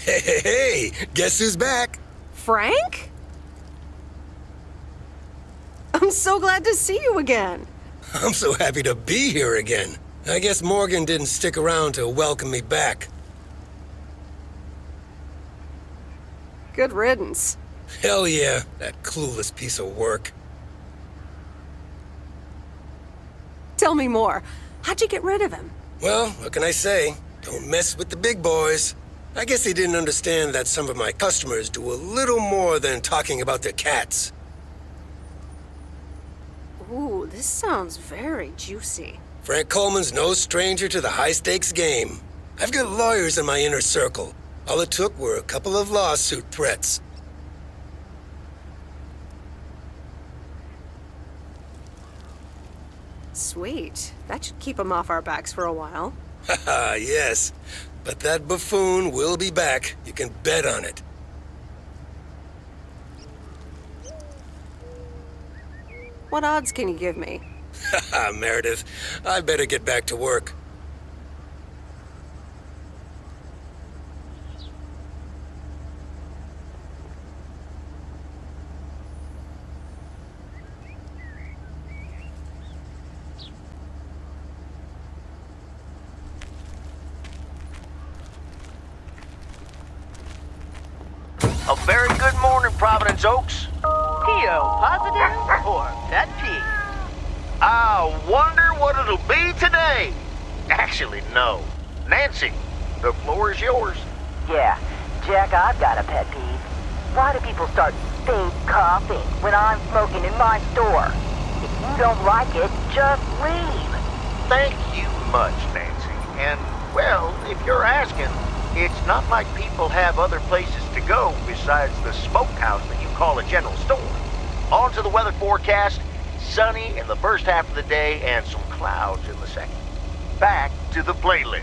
Hey, guess who's back? Frank? I'm so glad to see you again. I'm so happy to be here again. I guess Morgan didn't stick around to welcome me back. Good riddance. Hell yeah, that clueless piece of work. Tell me more. How'd you get rid of him? Well, what can I say? Don't mess with the big boys. I guess he didn't understand that some of my customers do a little more than talking about their cats. Ooh, this sounds very juicy. Frank Coleman's no stranger to the high-stakes game. I've got lawyers in my inner circle. All it took were a couple of lawsuit threats. Sweet. That should keep him off our backs for a while. Haha, yes. But that buffoon will be back. You can bet on it. What odds can you give me? Haha, Meredith. I better get back to work. A very good morning, Providence Oaks. P.O. positive or that P? I wonder what it'll be today. Actually, no. Nancy, the floor is yours. Yeah, Jack, I've got a pet peeve. Why do people start fake coughing when I'm smoking in my store? If you don't like it, just leave. Thank you much, Nancy. And, well, if you're asking, it's not like people have other places to go besides the smokehouse that you call a general store. On to the weather forecast. Sunny in the first half of the day and some clouds in the second. Back to the playlist.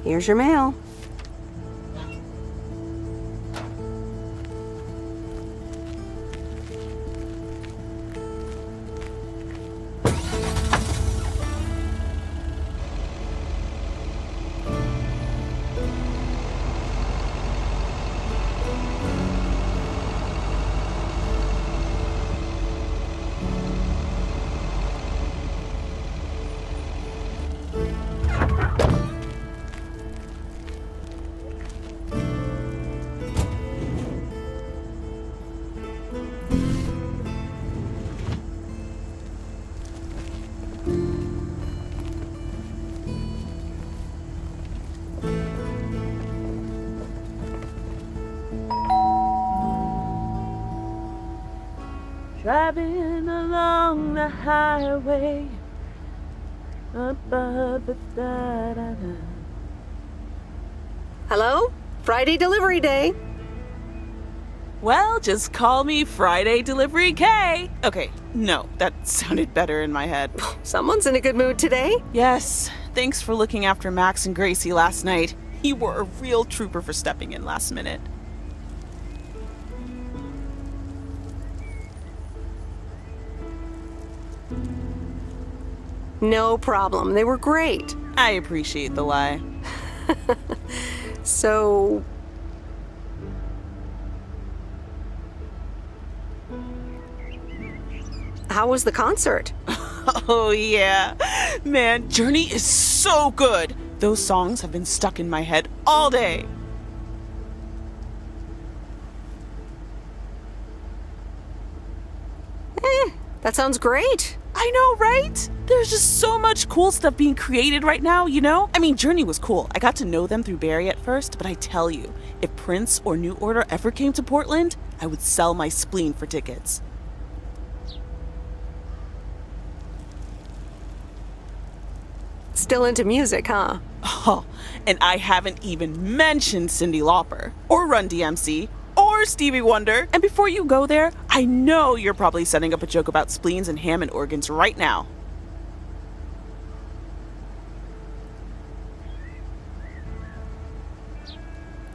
Here's your mail. Driving along the highway. Hello? Friday delivery day. Well, just call me Friday Delivery K. Okay, no, that sounded better in my head. Someone's in a good mood today. Yes, thanks for looking after Max and Gracie last night. You were a real trooper for stepping in last minute. No problem. They were great. I appreciate the lie. So... how was the concert? Oh yeah. Man, Journey is so good. Those songs have been stuck in my head all day. That sounds great. I know, right? There's just so much cool stuff being created right now, you know? I mean, Journey was cool. I got to know them through Barry at first, but I tell you, if Prince or New Order ever came to Portland, I would sell my spleen for tickets. Still into music, huh? Oh, and I haven't even mentioned Cyndi Lauper, or Run DMC, or Stevie Wonder. And before you go there, I know you're probably setting up a joke about spleens and Hammond organs right now.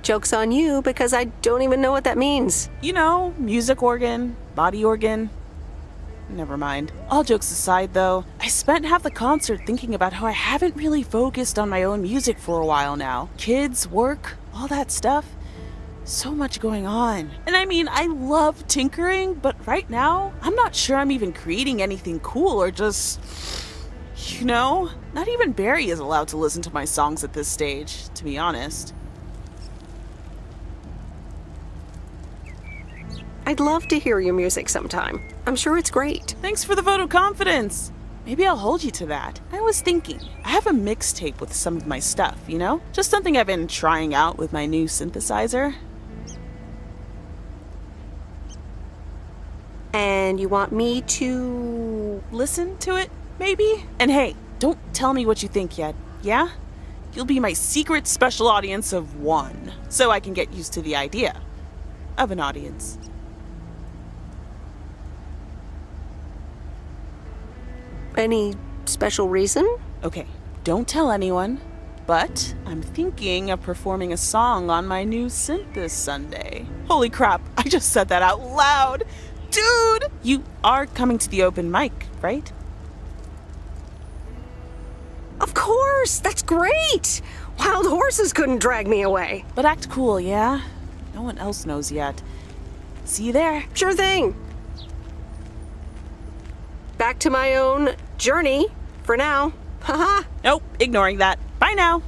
Joke's on you because I don't even know what that means. You know, music organ, body organ. Never mind. All jokes aside though, I spent half the concert thinking about how I haven't really focused on my own music for a while now. Kids, work, all that stuff. So much going on. And I mean, I love tinkering, but right now, I'm not sure I'm even creating anything cool or just, you know, not even Barry is allowed to listen to my songs at this stage, to be honest. I'd love to hear your music sometime. I'm sure it's great. Thanks for the vote of confidence. Maybe I'll hold you to that. I was thinking, I have a mixtape with some of my stuff, you know? Just something I've been trying out with my new synthesizer. And you want me to listen to it, maybe? And hey, don't tell me what you think yet, yeah? You'll be my secret special audience of one, so I can get used to the idea of an audience. Any special reason? Okay, don't tell anyone, but I'm thinking of performing a song on my new synth this Sunday. Holy crap, I just said that out loud! Dude! You are coming to the open mic, right? Of course! That's great! Wild horses couldn't drag me away. But act cool, yeah? No one else knows yet. See you there. Sure thing. Back to my own journey for now. Haha. Nope, ignoring that. Bye now.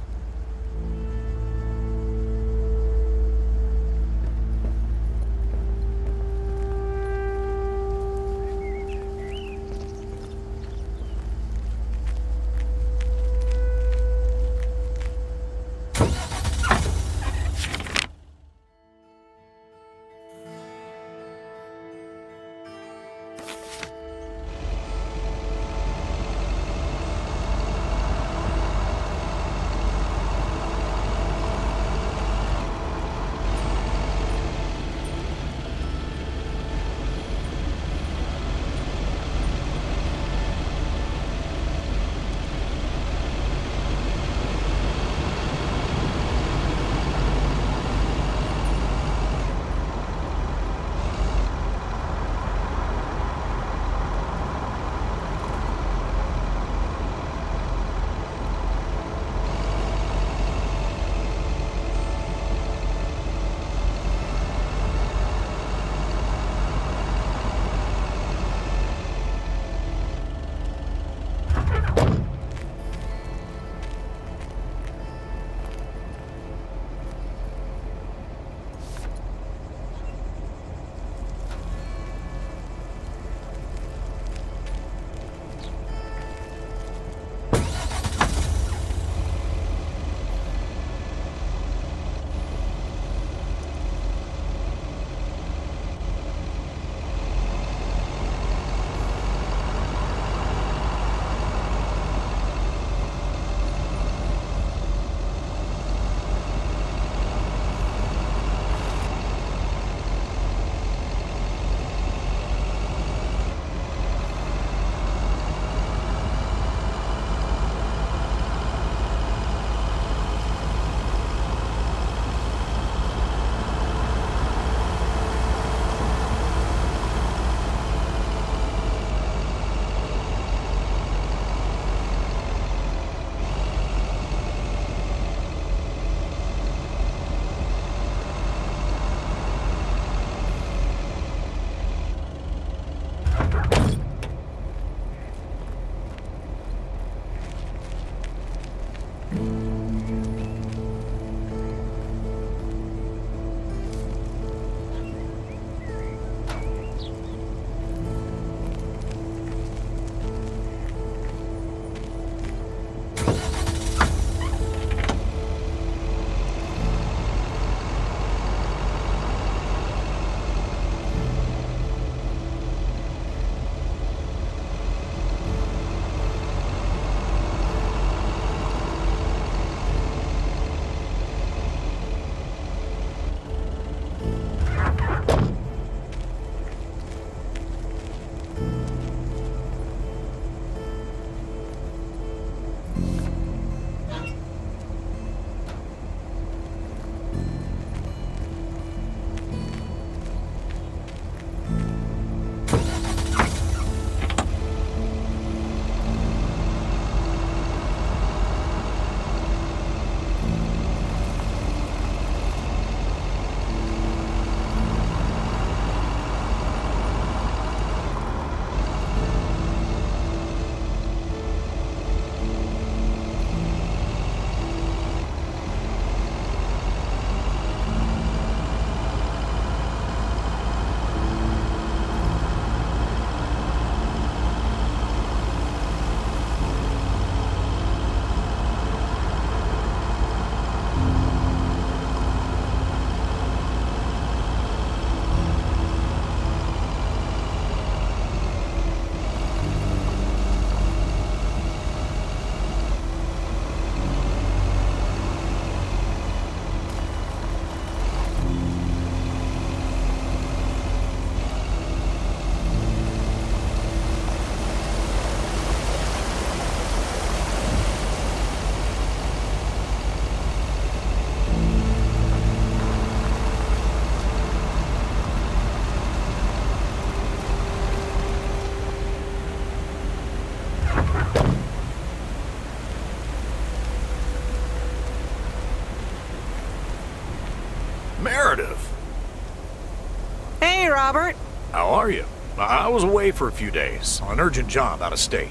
Robert. How are you? I was away for a few days on an urgent job out of state.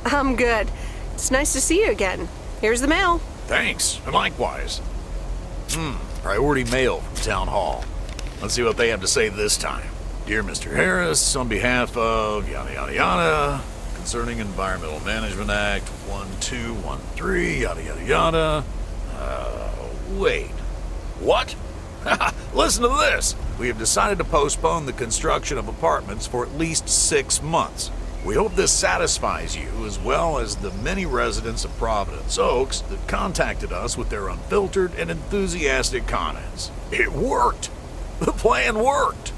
I'm good. It's nice to see you again. Here's the mail. Thanks, and likewise. Priority mail from Town Hall. Let's see what they have to say this time. Dear Mr. Harris, on behalf of yada yada yada, concerning Environmental Management Act 1213, yada yada yada. Wait. What? Listen to this. We have decided to postpone the construction of apartments for at least 6 months. We hope this satisfies you, as well as the many residents of Providence Oaks that contacted us with their unfiltered and enthusiastic comments. It worked! The plan worked!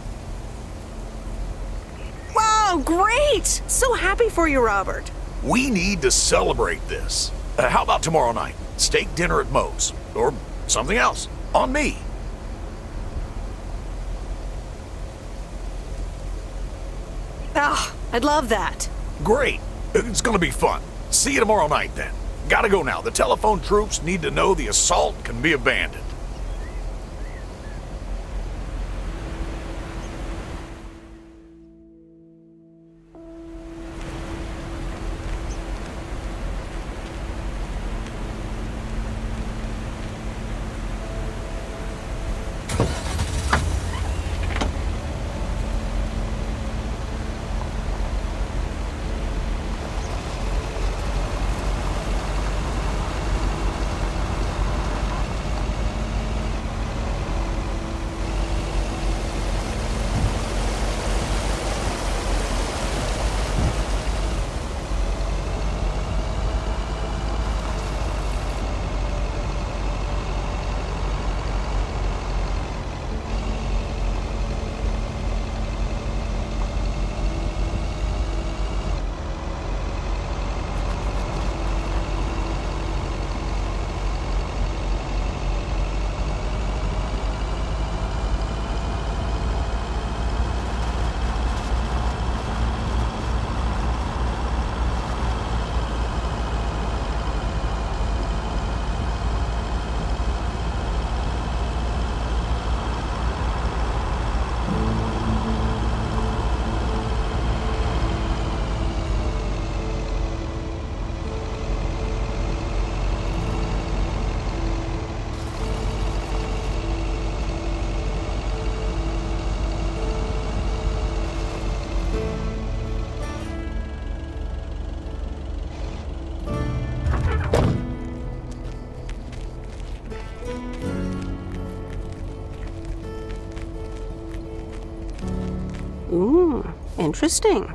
Wow, great! So happy for you, Robert. We need to celebrate this. How about tomorrow night? Steak dinner at Moe's. Or something else. On me. Ah, I'd love that. Great. It's gonna be fun. See you tomorrow night then. Gotta go now. The telephone troops need to know the assault can be abandoned. Interesting.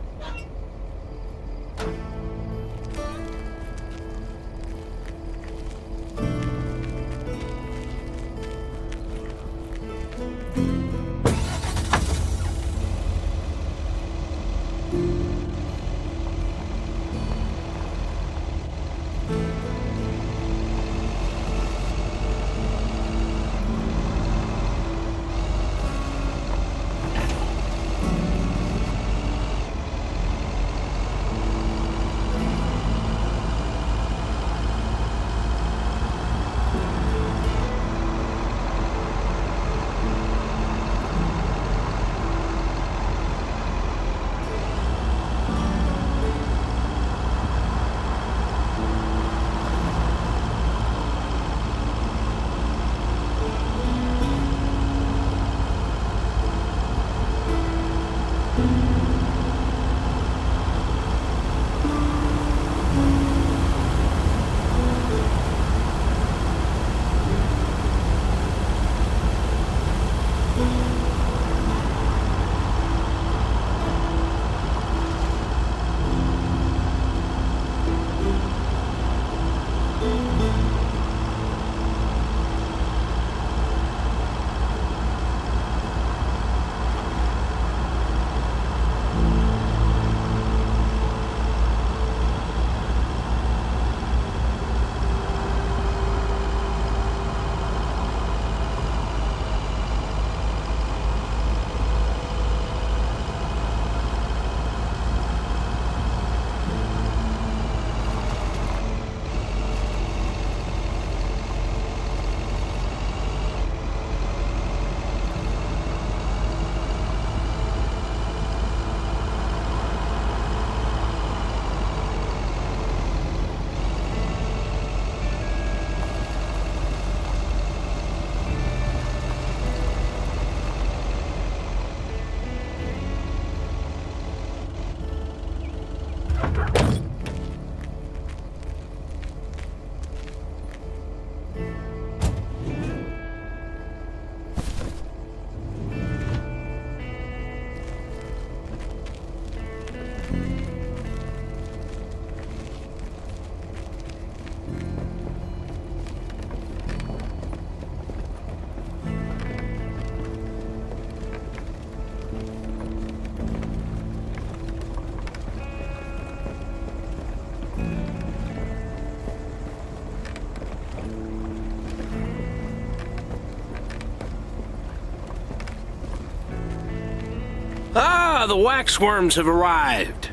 Ah, the waxworms have arrived.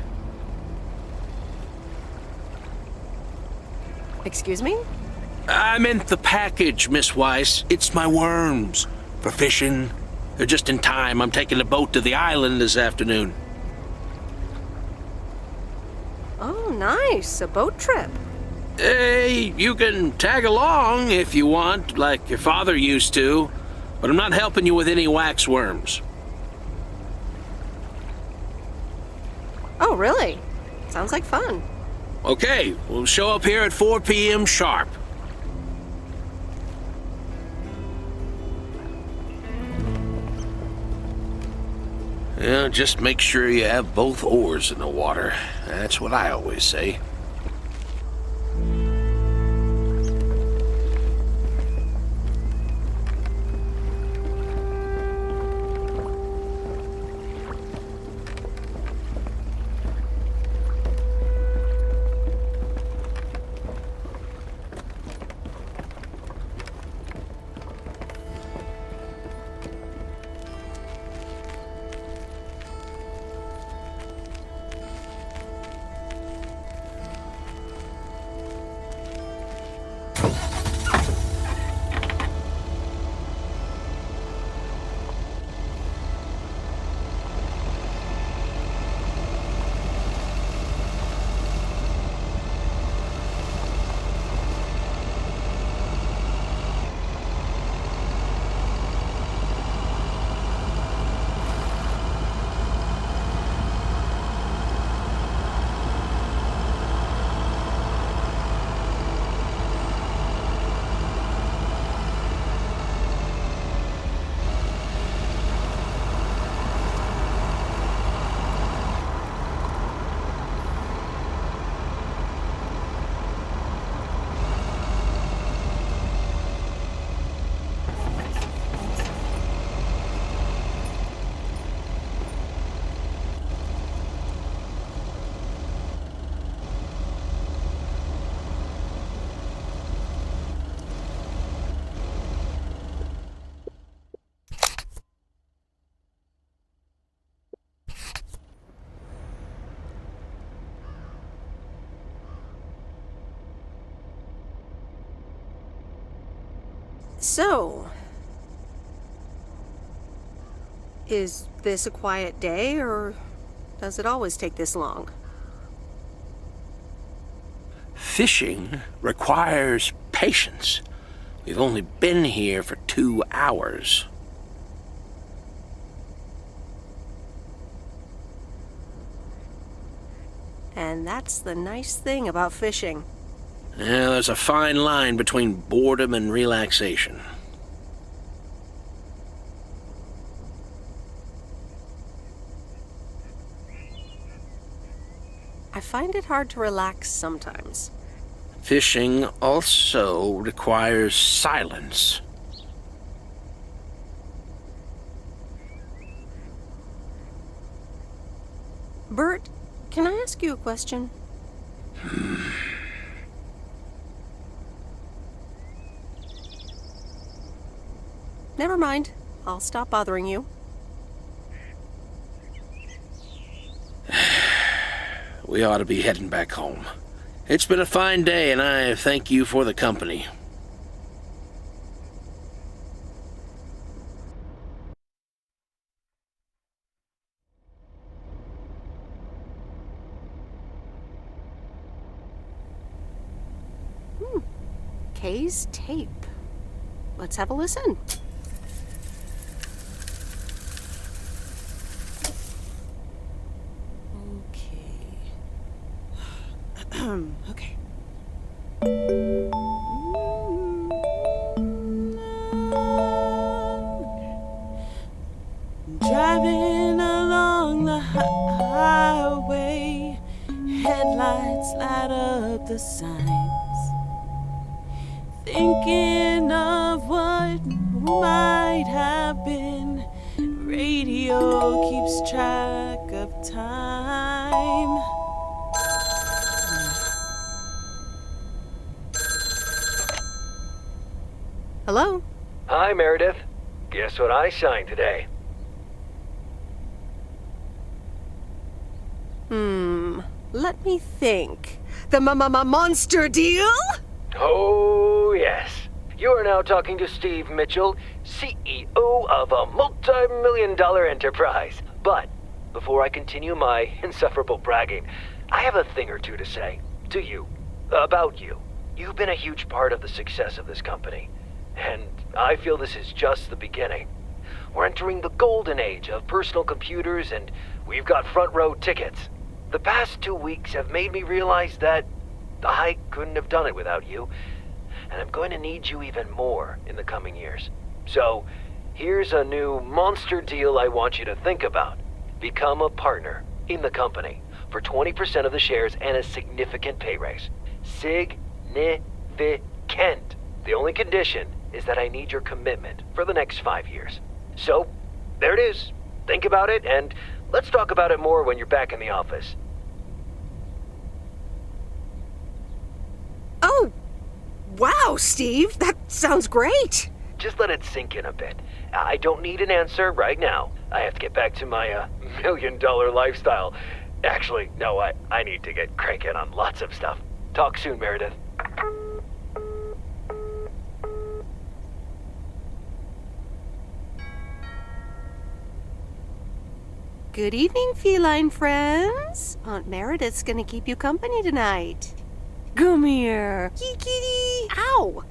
Excuse me? I meant the package, Miss Weiss. It's my worms. For fishing. They're just in time. I'm taking a boat to the island this afternoon. Oh, nice. A boat trip. Hey, you can tag along if you want, like your father used to. But I'm not helping you with any waxworms. Oh, really? Sounds like fun. Okay, we'll show up here at 4 p.m. sharp. Yeah, just make sure you have both oars in the water. That's what I always say. So, is this a quiet day, or does it always take this long? Fishing requires patience. We've only been here for 2 hours. And that's the nice thing about fishing. Yeah, there's a fine line between boredom and relaxation. I find it hard to relax sometimes. Fishing also requires silence. Bert, can I ask you a question? Never mind. I'll stop bothering you. We ought to be heading back home. It's been a fine day, and I thank you for the company. Kay's tape. Let's have a listen. Okay. Okay. Driving along the highway, headlights light up the signs. Thinking of what might have been, radio keeps track of time. Hello? Hi, Meredith. Guess what I signed today? Let me think. The monster deal? Oh, yes. You are now talking to Steve Mitchell, CEO of a multi-million-dollar enterprise. But before I continue my insufferable bragging, I have a thing or two to say to you, about you. You've been a huge part of the success of this company, and I feel this is just the beginning. We're entering the golden age of personal computers, and we've got front row tickets. The past 2 weeks have made me realize that I couldn't have done it without you, and I'm going to need you even more in the coming years. So, here's a new monster deal I want you to think about. Become a partner in the company for 20% of the shares and a significant pay raise. Significant. The only condition is that I need your commitment for the next 5 years. So, there it is. Think about it, and let's talk about it more when you're back in the office. Oh, wow, Steve. That sounds great. Just let it sink in a bit. I don't need an answer right now. I have to get back to my $1 million lifestyle. Actually, no, I need to get cranking on lots of stuff. Talk soon, Meredith. Good evening, feline friends. Aunt Meredith's gonna keep you company tonight. Come here. Kitty. Ow!